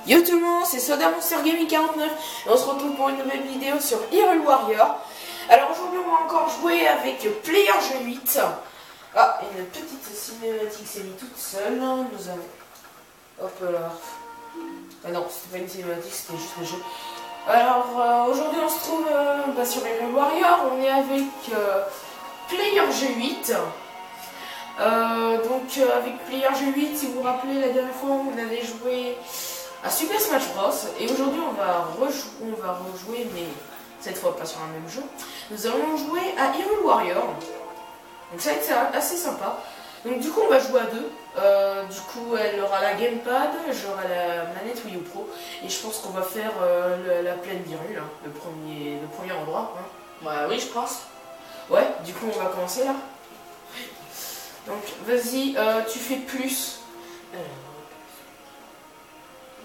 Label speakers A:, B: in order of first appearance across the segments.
A: Yo tout le monde, c'est Soda Monster Gaming 49 et on se retrouve pour une nouvelle vidéo sur Hyrule Warrior. Alors aujourd'hui on va encore jouer avec Player G 8. Ah, une petite cinématique s'est mise toute seule. Nous avons... Hop là. Ah non, c'était pas une cinématique, c'était juste le jeu. Alors aujourd'hui on se trouve sur Hyrule Warrior. On est avec Player G 8. Avec Player G 8, si vous vous rappelez, la dernière fois on avait joué à Super Smash Bros. Et aujourd'hui on va rejouer, mais cette fois pas sur un même jeu. Nous allons jouer à Hyrule Warrior. Donc ça va être assez sympa. Donc du coup on va jouer à deux. Du coup elle aura la gamepad, j'aurai la manette Wii U Pro. Et je pense qu'on va faire la plaine d'Hyrule, hein, le premier endroit. Hein.
B: Bah oui, je pense.
A: Ouais, du coup on va commencer là. Donc vas-y, tu fais plus.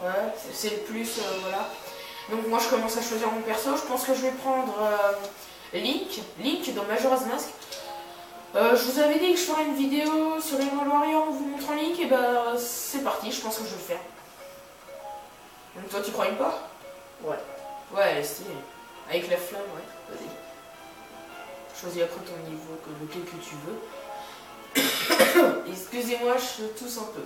A: Ouais, c'est le plus, voilà. Donc moi je commence à choisir mon perso. Je pense que je vais prendre Link dans Majora's Mask. Je vous avais dit que je ferais une vidéo sur Hyrule Warrior en vous montrant Link, et bah c'est parti, je pense que je vais le faire. Donc toi tu crois pas?
B: Ouais.
A: Ouais, elle est stylée. Avec la flamme, ouais, vas-y. Choisis après ton niveau, lequel que tu veux. Excusez-moi, je tousse un peu.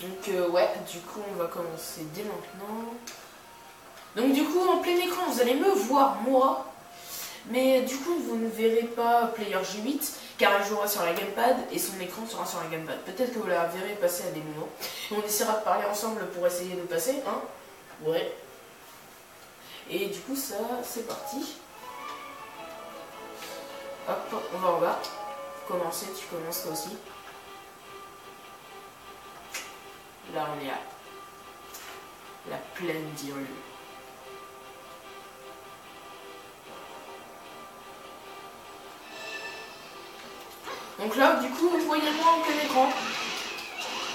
A: Donc ouais, du coup on va commencer dès maintenant. Donc du coup en plein écran vous allez me voir moi, mais du coup vous ne verrez pas Player G8 car elle jouera sur la gamepad et son écran sera sur la gamepad. Peut-être que vous la verrez passer à des moments. Et on essaiera de parler ensemble pour essayer de passer, hein.
B: Ouais.
A: Et du coup ça c'est parti. Hop, on va en bas. Commencer, tu commences toi aussi. Là on est à la plaine d'Hyrule. Donc là du coup vous voyez moi en plein écran.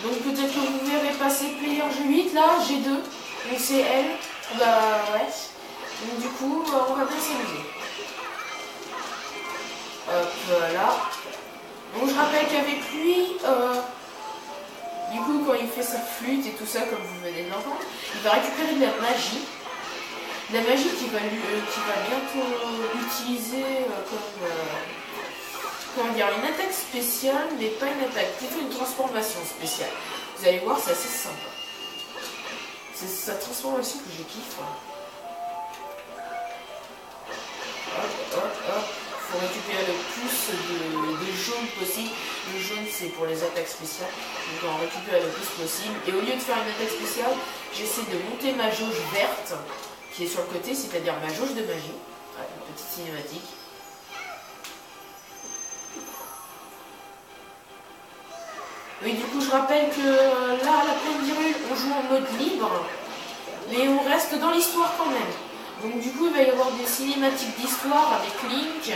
A: Donc peut-être que vous verrez passer Player G8, là G2. Donc c'est elle. Bah ouais. Donc du coup on va bien s'amuser. Hop là. Donc je rappelle qu'avec lui, du coup, quand il fait sa flûte et tout ça, comme vous venez de l'entendre, il va récupérer de la magie. De la magie qu'il va bientôt utiliser comme comment dire, une attaque spéciale, mais pas une attaque, plutôt une transformation spéciale. Vous allez voir, c'est assez sympa. C'est sa transformation que je kiffe. Hop, hop, hop. Il faut récupérer le plus de jaune possible. Le jaune c'est pour les attaques spéciales. Donc on récupère le plus possible. Et au lieu de faire une attaque spéciale, j'essaie de monter ma jauge verte qui est sur le côté, c'est-à-dire ma jauge de magie. Ouais, une petite cinématique. Oui, du coup je rappelle que là à la plaine d'Hyrule on joue en mode libre, mais on reste dans l'histoire quand même. Donc du coup il va y avoir des cinématiques d'histoire avec Link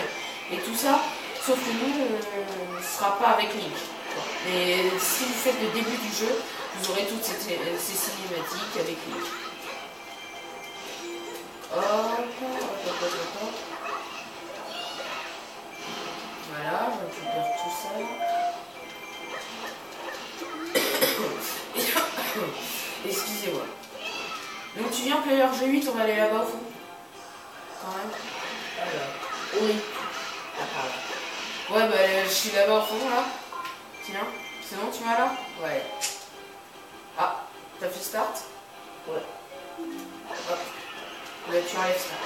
A: et tout ça, sauf que nous on ne sera pas avec Link. Mais si vous faites le début du jeu, vous aurez toutes ces cinématiques avec Link. Hop, hop, hop, hop, hop. Voilà, je récupère tout ça. Excusez-moi. Donc tu viens Player G8, on va aller là-bas au fond. Quand même.
B: Alors, oui.
A: Ouais, bah je suis là-bas au fond là. Tiens, c'est bon, tu m'as là? Ouais. Ah, t'as fait start?
B: Ouais.
A: Hop. Là tu enlèves start.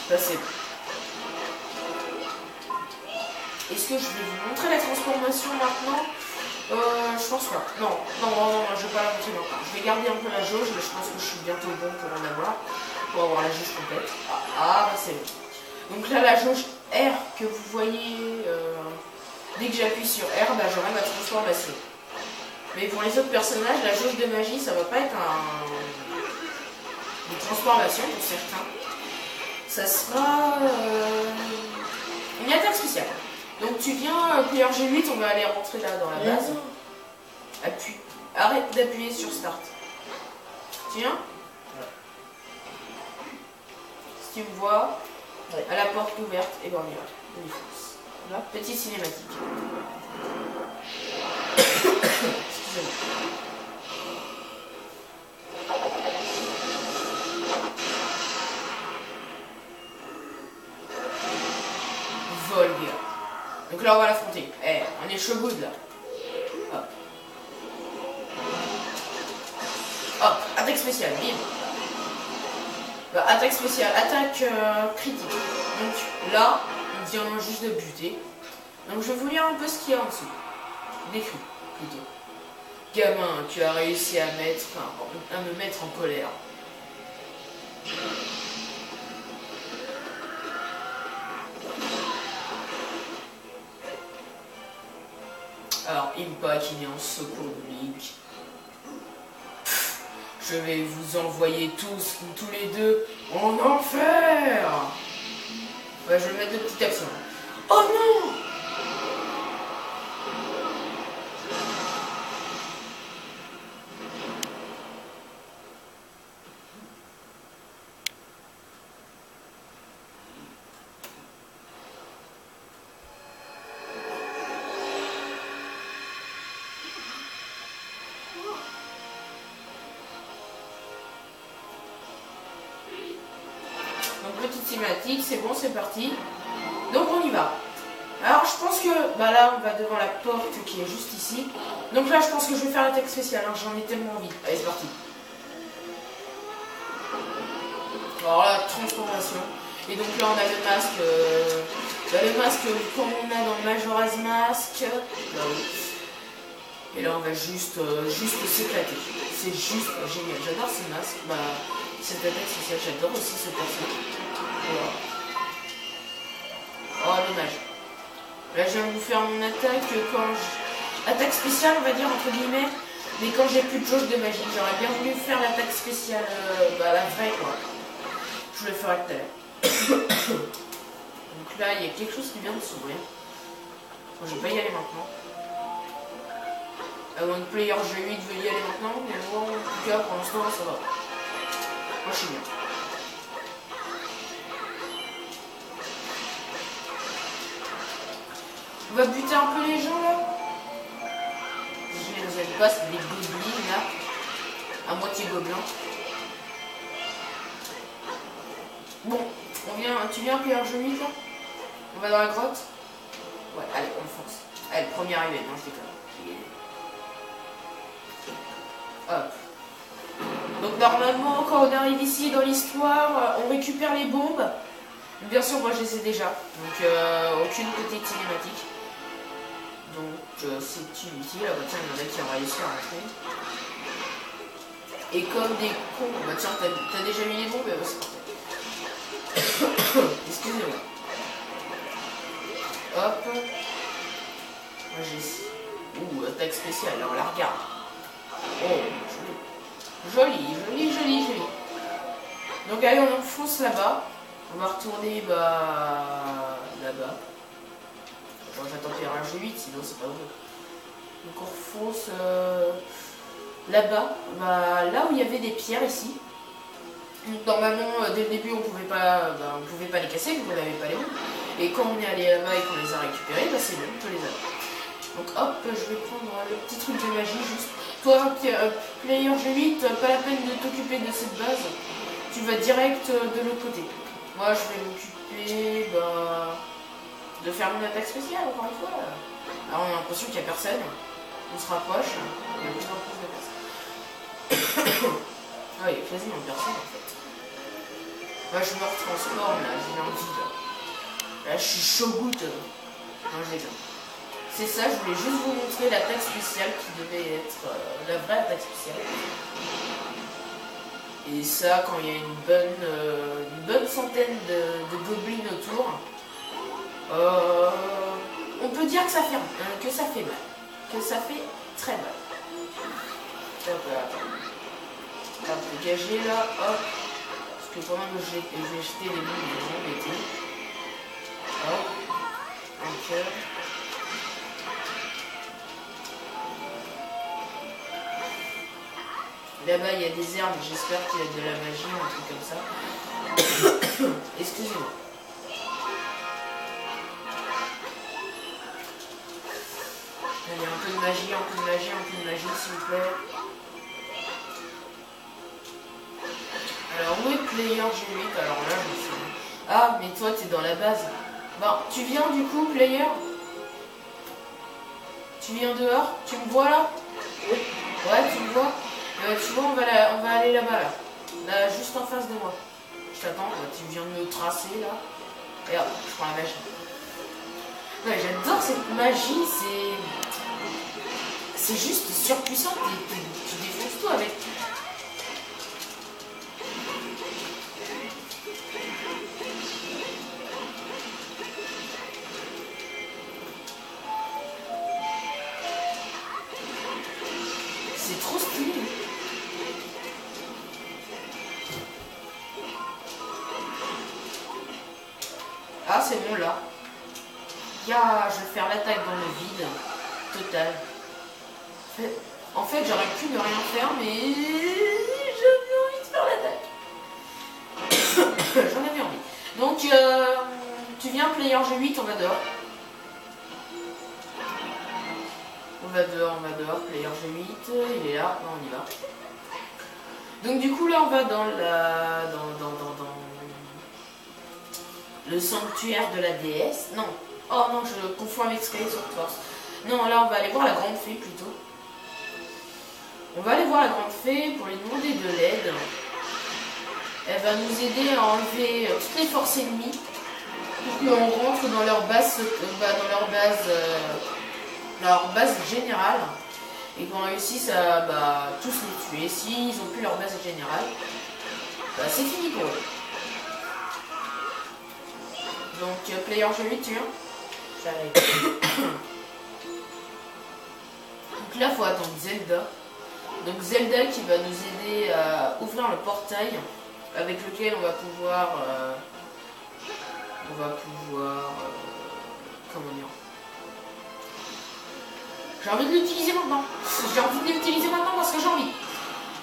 A: Là c'est bon. Est-ce que je vais vous montrer la transformation maintenant? Je pense pas. Non, je vais pas la montrer maintenant. Je vais garder un peu la jauge, mais je pense que je suis bientôt bon pour en avoir. Pour avoir la jauge complète. Ah, bah c'est bon. Donc là, la jauge R que vous voyez, dès que j'appuie sur R, bah, j'aurai ma transformation. Mais pour les autres personnages, la jauge de magie, ça va pas être une transformation pour certains. Ça sera une attaque spéciale. Donc tu viens, Player G8, on va aller rentrer là dans la base. Appuie. Arrête d'appuyer sur Start. Tiens. Si tu me vois, à la porte ouverte, et ben on y va. On y fonce. Là, petite cinématique. Excusez-moi. là, on va l'affronter. Eh, on est chaud good là. Hop. Hop, attaque spéciale, bim. Bah, attaque spéciale, attaque critique. Donc là, on vient juste de buter. Donc je vais vous lire un peu ce qu'il y a en dessous. Décrit, plutôt. Gamin, tu as réussi à me mettre en colère. Alors, Impa qui vient en secours de Link. Je vais vous envoyer tous les deux, en enfer. Ouais, je vais mettre de petites actions. Oh non! Donc petite cinématique, c'est bon, c'est parti. Donc on y va. Alors je pense que, bah là on va devant la porte qui est juste ici. Donc là je pense que je vais faire l'attaque spéciale, hein, j'en ai tellement envie. Allez c'est parti. Alors là, transformation. Et donc là on a le masque, le masque comme on a dans Majora's Mask. Là, oui. Et là on va juste s'éclater. C'est juste génial, j'adore ce masque. Bah, cette attaque spéciale, j'adore aussi ce personnage. Voilà. Oh dommage. Là je viens de vous faire mon attaque attaque spéciale on va dire entre guillemets. Mais quand j'ai plus de jauge de magie, j'aurais bien voulu faire l'attaque spéciale, la vraie quoi. Je le ferai tout à l'heure. Donc là il y a quelque chose qui vient de s'ouvrir. Bon, je vais pas y aller maintenant. One player G8 veut y aller maintenant, mais bon en tout cas pour l'instant ça va. Moi je suis bien. On va buter un peu les gens là. Je les aide pas, c'est des gobelins là. À moitié gobelins. Bon, tu viens player jeu 8 là. On va dans la grotte. Ouais, allez, on fonce. Allez, premier arrivé, non je déconne. Hop. Donc normalement, quand on arrive ici dans l'histoire, on récupère les bombes. Bien sûr, moi je les ai déjà. Donc aucune petite cinématique. Donc c'est inutile. Ah bah tiens, il y en a qui ont réussi à rentrer. Et comme des cons, bah tiens, t'as déjà mis les bombes, bah c'est parfait. Excusez-moi. Hop. Moi j'ai... Ouh, attaque spéciale, là on la regarde. Oh, joli. Donc allez, on enfonce là-bas. On va retourner là-bas. J'attends qu'il y ait un G8, sinon c'est pas vrai. Donc on refonce là-bas, là où il y avait des pierres ici. Donc normalement dès le début on pouvait pas les casser vu qu'on n'avait pas les bombes. Et quand on est allé là-bas et qu'on les a récupérées, c'est bon, on peut les avoir. Donc hop, je vais prendre le petit truc de magie juste. Toi, player G8, pas la peine de t'occuper de cette base. Tu vas direct de l'autre côté. Moi je vais m'occuper de faire mon attaque spéciale encore une fois. Alors on a l'impression qu'il n'y a personne. On se rapproche. Il y a de plus en plus de personnes. Ah, il y a quasiment personne en fait. Moi je me retransforme là, j'ai envie là. Là je suis chaud goutte. Non je déconne. C'est ça, je voulais juste vous montrer l'attaque spéciale qui devait être la vraie attaque spéciale. Et ça, quand il y a une bonne centaine de gobelins autour, on peut dire que ça fait mal. Que ça fait très mal. Hop là. Hop, dégager là, hop. Parce que pendant que je vais jeter les boules, ils vont m'embêter. Hop. Ok. Là-bas, il y a des herbes, j'espère qu'il y a de la magie ou un truc comme ça. Excusez-moi. Allez, un peu de magie, s'il vous plaît. Alors, où est player G8? Alors là, je me suis... Ah, mais toi, t'es dans la base. Bon, tu viens du coup, player? Tu viens dehors? Tu me vois là?
B: Oui.
A: Ouais, tu me vois? Tu vois, on va aller là-bas, là. Là, juste en face de moi. Je t'attends, tu viens de me tracer, là. Et hop, je prends la magie. Ouais, j'adore cette magie, c'est juste surpuissant, tu défonces tout avec. C'est trop stylé. Ah, c'est bon là. Ya, je vais faire l'attaque dans le vide. Total. En fait, j'aurais pu ne rien faire, mais j'avais envie de faire l'attaque. J'en avais envie. Donc, tu viens, player G8, on va dehors. On va dehors, player G8, il est là, non, on y va. Donc du coup là on va dans le sanctuaire de la déesse. Non, oh non, je confonds avec Sky sur Force. Non, là on va aller voir la grande fée plutôt. On va aller voir la grande fée pour lui demander de l'aide. Elle va nous aider à enlever toutes les forces ennemies. Pour qu'on rentre dans leur base, leur base générale. Et qu'on réussisse à tous les tuer. S'ils n'ont plus leur base générale, c'est fini pour eux. Donc, player G8, tu viens?
B: J'arrive.
A: Donc là, il faut attendre Zelda. Donc Zelda qui va nous aider à ouvrir le portail avec lequel on va pouvoir... comment dire? J'ai envie de l'utiliser maintenant. J'ai envie de l'utiliser maintenant parce que j'ai envie.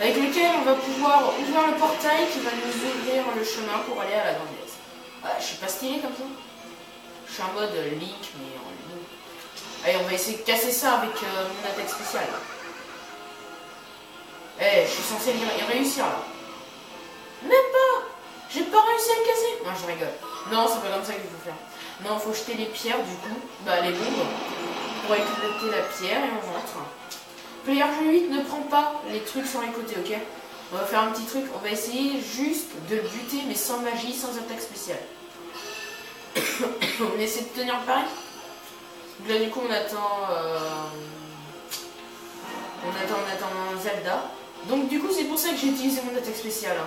A: Avec lequel on va pouvoir ouvrir le portail qui va nous ouvrir le chemin pour aller à la grande déesse. Ah, je suis pas stylé comme ça. Je suis en mode Link, mais en Link. Allez, on va essayer de casser ça avec mon attaque spéciale. Eh, je suis censé y réussir là. Même pas. J'ai pas réussi à le casser. Non, je rigole. Non, c'est pas comme ça qu'il faut faire. Non, faut jeter les pierres du coup. Les bombes. Pour éclater la pierre et on rentre. Player G8 ne prend pas les trucs sur les côtés, ok? On va faire un petit truc, on va essayer juste de le buter mais sans magie, sans attaque spéciale. On essaie de tenir le pari. Donc là du coup on attend Zelda. Donc du coup c'est pour ça que j'ai utilisé mon attaque spéciale. Hein.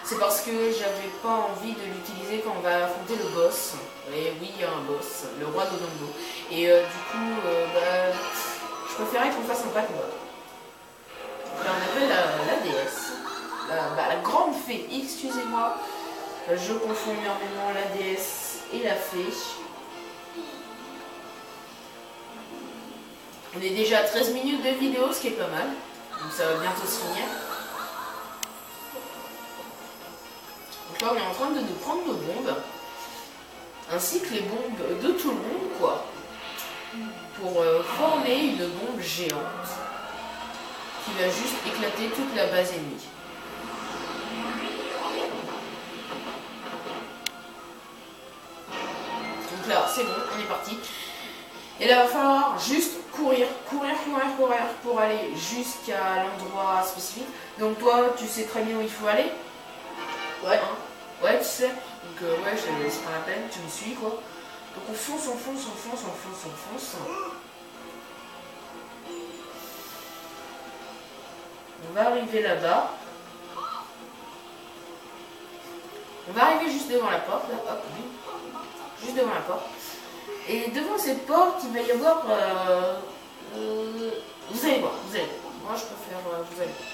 A: C'est parce que j'avais pas envie de l'utiliser quand on va affronter le boss. Et oui, il y a un boss, le roi Dodongo. Et du coup, je préférais qu'on fasse un pas combat. Là, on appelle la déesse. La grande fée, excusez-moi. Je confonds énormément la déesse et la fée. On est déjà à 13 minutes de vidéo, ce qui est pas mal. Donc ça va bientôt se finir. Donc là, on est en train de nous prendre nos bombes, ainsi que les bombes de tout le monde, quoi, pour former une bombe géante qui va juste éclater toute la base ennemie. Donc là, c'est bon, on est parti. Et là, il va falloir juste courir pour aller jusqu'à l'endroit spécifique. Donc toi, tu sais très bien où il faut aller. Ouais, hein. Ouais, tu sais. Donc ouais, c'est pas la peine, tu me suis quoi. Donc on fonce. On va arriver là-bas. On va arriver juste devant la porte, là, hop, juste devant la porte. Et devant cette porte, il va y avoir... vous allez voir. Moi je préfère... vous allez voir.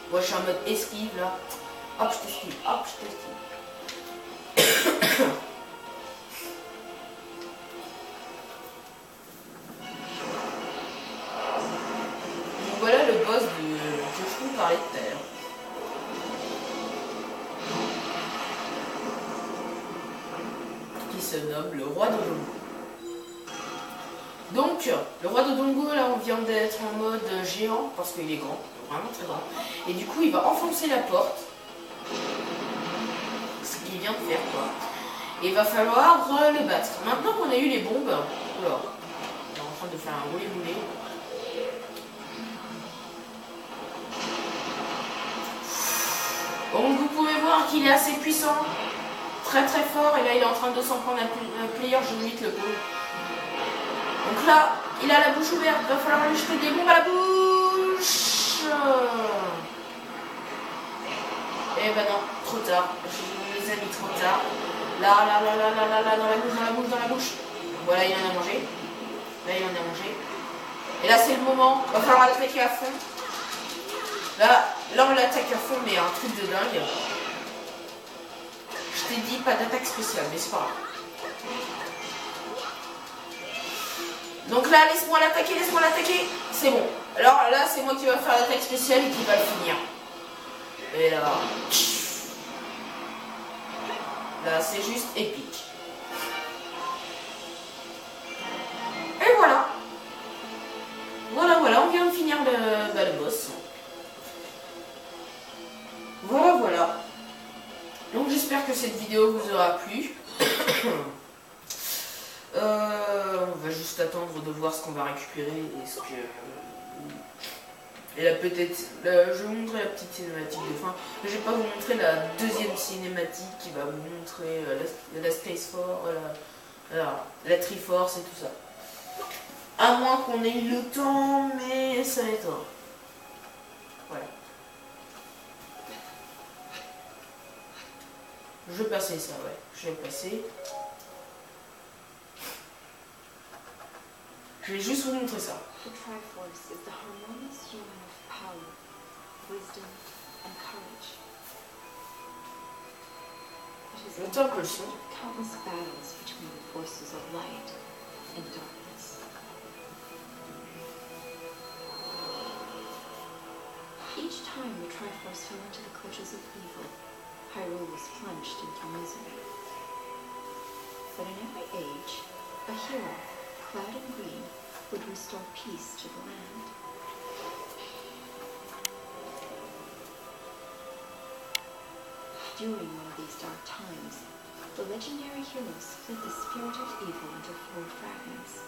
A: Moi je suis en mode esquive là. Hop, je t'esquive. Donc voilà le boss que je vous parlais tout à l'heure. Qui se nomme le roi Dodongo. Donc, le roi Dodongo, là on vient d'être en mode géant parce qu'il est grand. Vraiment très grand. Et du coup, il va enfoncer la porte. Ce qu'il vient de faire, quoi. Et il va falloir le battre. Maintenant qu'on a eu les bombes... Oula. train de faire un roulé-boulé. Donc vous pouvez voir qu'il est assez puissant, très très fort, et là il est en train de s'en prendre un player G8 le pauvre. Donc là, il a la bouche ouverte, il va falloir lui jeter des bombes à la bouche. Et ben non, trop tard, je les ai mis trop tard. Là, dans la bouche. Voilà, il en a mangé. Là, il en a mangé. Et là, c'est le moment, il va falloir l'attaquer à fond. Là, on l'attaque à fond, mais un truc de dingue. Je t'ai dit, pas d'attaque spéciale, mais c'est pas grave. Donc là, laisse-moi l'attaquer. C'est bon. Alors là, c'est moi qui va faire l'attaque spéciale et qui va le finir. Et là... Là, c'est juste épique. Et voilà. Voilà, on vient de finir le boss. Voilà. Donc j'espère que cette vidéo vous aura plu. On va juste attendre de voir ce qu'on va récupérer et ce que... Et là peut-être, je vais vous montrer la petite cinématique de fin. Mais je vais pas vous montrer la deuxième cinématique qui va vous montrer la Space Force, la Triforce et tout ça. À moins qu'on ait eu le temps, mais ça va être... Voilà. Je vais passer ça, ouais. Je vais passer. Je vais juste vous montrer ça.
C: The Triforce is the harmonious union of power, wisdom, and courage. It is the product of countless battles between the forces of light and darkness. Each time the Triforce fell into the clutches of evil, Hyrule was plunged into misery. But in every age, a hero, clad in green, would restore peace to the land. During one of these dark times, the legendary hero split the spirit of evil into 4 fragments,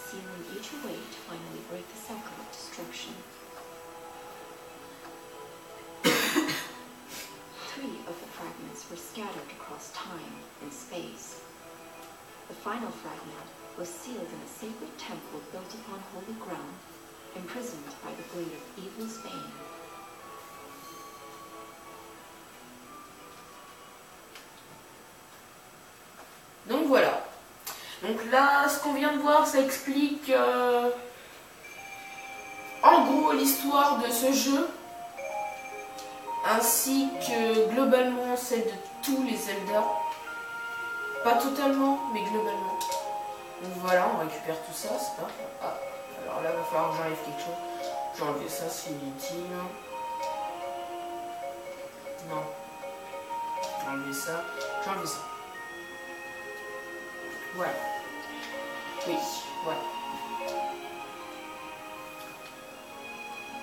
C: sealing each away to finally break the cycle of destruction. 3 of the fragments were scattered across time and space. The final fragment was sealed in a sacred temple built upon holy ground, imprisoned by the blade of evil's bane.
A: Donc voilà. Donc là, ce qu'on vient de voir, ça explique en gros l'histoire de ce jeu, ainsi que globalement celle de tous les Zelda. Pas totalement, mais globalement. Donc voilà, on récupère tout ça, c'est pas... Ah, alors là, il va falloir que j'enlève quelque chose. Je vais enlever ça, c'est inutile. Non. J'ai enlevé ça. J'ai enlevé ça. Voilà. Oui, voilà.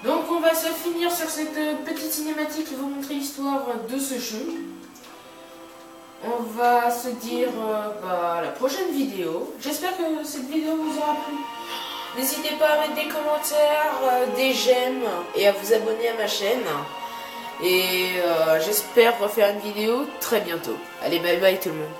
A: Donc on va se finir sur cette petite cinématique qui va vous montrer l'histoire de ce jeu. On va se dire à la prochaine vidéo. J'espère que cette vidéo vous aura plu. N'hésitez pas à mettre des commentaires, des j'aime et à vous abonner à ma chaîne. Et j'espère refaire une vidéo très bientôt. Allez, bye bye tout le monde.